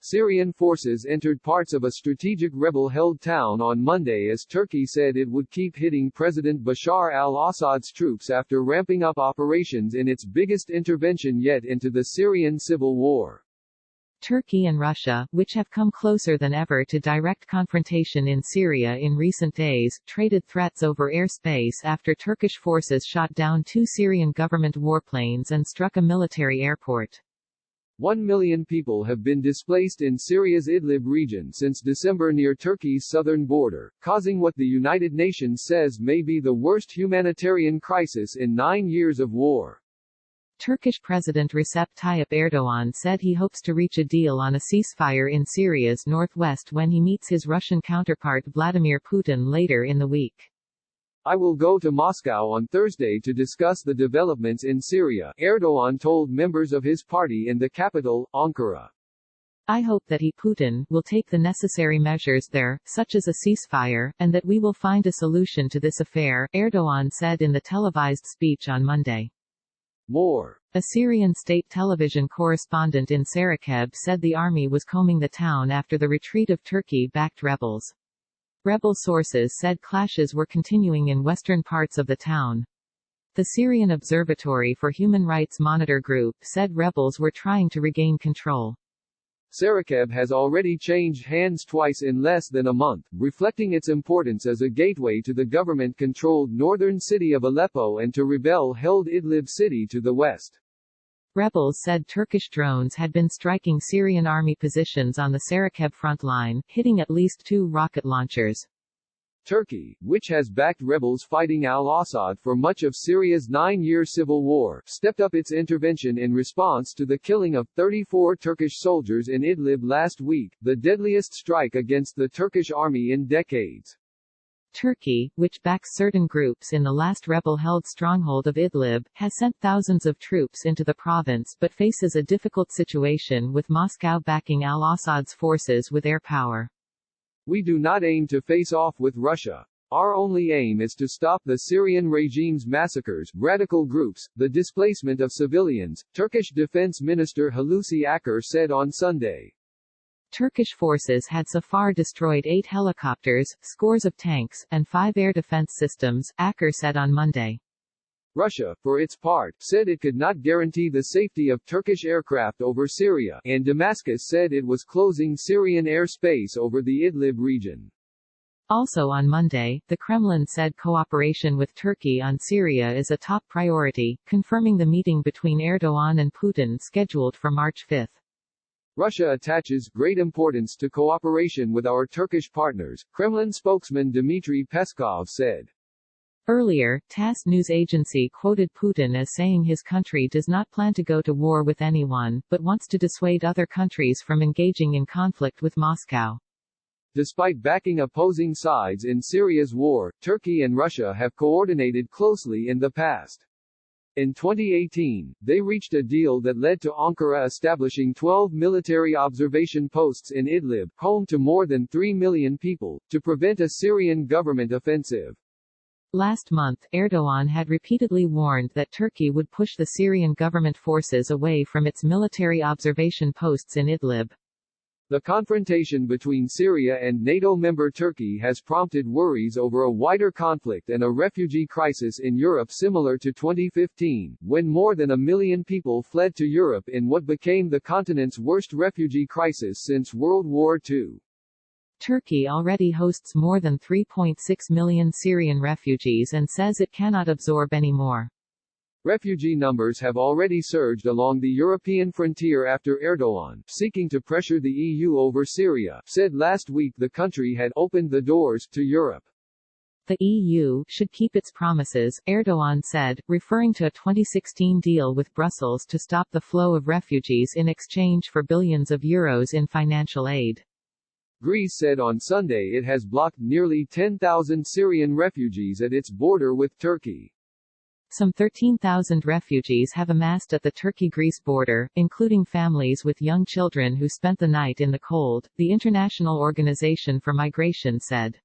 Syrian forces entered parts of a strategic rebel-held town on Monday as Turkey said it would keep hitting President Bashar al-Assad's troops after ramping up operations in its biggest intervention yet into the Syrian civil war. Turkey and Russia, which have come closer than ever to direct confrontation in Syria in recent days, traded threats over airspace after Turkish forces shot down 2 Syrian government warplanes and struck a military airport. 1 million people have been displaced in Syria's Idlib region since December near Turkey's southern border, causing what the United Nations says may be the worst humanitarian crisis in 9 years of war. Turkish President Recep Tayyip Erdogan said he hopes to reach a deal on a ceasefire in Syria's northwest when he meets his Russian counterpart Vladimir Putin later in the week. I will go to Moscow on Thursday to discuss the developments in Syria, Erdogan told members of his party in the capital, Ankara. I hope that Putin will take the necessary measures there, such as a ceasefire, and that we will find a solution to this affair, Erdogan said in the televised speech on Monday. More. A Syrian state television correspondent in Saraqeb said the army was combing the town after the retreat of Turkey-backed rebels. Rebel sources said clashes were continuing in western parts of the town. The Syrian Observatory for Human Rights Monitor Group said rebels were trying to regain control. Saraqeb has already changed hands twice in less than a month, reflecting its importance as a gateway to the government-controlled northern city of Aleppo and to rebel-held Idlib city to the west. Rebels said Turkish drones had been striking Syrian army positions on the Saraqeb front line, hitting at least 2 rocket launchers. Turkey, which has backed rebels fighting al-Assad for much of Syria's 9-year civil war, stepped up its intervention in response to the killing of 34 Turkish soldiers in Idlib last week, the deadliest strike against the Turkish army in decades. Turkey, which backs certain groups in the last rebel-held stronghold of Idlib, has sent thousands of troops into the province but faces a difficult situation with Moscow backing al-Assad's forces with air power. We do not aim to face off with Russia. Our only aim is to stop the Syrian regime's massacres, radical groups, the displacement of civilians, Turkish Defense Minister Hulusi Akar said on Sunday. Turkish forces had so far destroyed 8 helicopters, scores of tanks, and 5 air defense systems, Akar said on Monday. Russia, for its part, said it could not guarantee the safety of Turkish aircraft over Syria, and Damascus said it was closing Syrian airspace over the Idlib region. Also on Monday, the Kremlin said cooperation with Turkey on Syria is a top priority, confirming the meeting between Erdogan and Putin scheduled for March 5. Russia attaches great importance to cooperation with our Turkish partners, Kremlin spokesman Dmitry Peskov said. Earlier, TASS news agency quoted Putin as saying his country does not plan to go to war with anyone, but wants to dissuade other countries from engaging in conflict with Moscow. Despite backing opposing sides in Syria's war, Turkey and Russia have coordinated closely in the past. In 2018, they reached a deal that led to Ankara establishing 12 military observation posts in Idlib, home to more than 3 million people, to prevent a Syrian government offensive. Last month, Erdogan had repeatedly warned that Turkey would push the Syrian government forces away from its military observation posts in Idlib. The confrontation between Syria and NATO member Turkey has prompted worries over a wider conflict and a refugee crisis in Europe similar to 2015, when more than 1 million people fled to Europe in what became the continent's worst refugee crisis since World War II. Turkey already hosts more than 3.6 million Syrian refugees and says it cannot absorb any more. Refugee numbers have already surged along the European frontier after Erdogan, seeking to pressure the EU over Syria, said last week the country had opened the doors to Europe. The EU should keep its promises, Erdogan said, referring to a 2016 deal with Brussels to stop the flow of refugees in exchange for billions of euros in financial aid. Greece said on Sunday it has blocked nearly 10,000 Syrian refugees at its border with Turkey. Some 13,000 refugees have amassed at the Turkey-Greece border, including families with young children who spent the night in the cold, the International Organization for Migration said.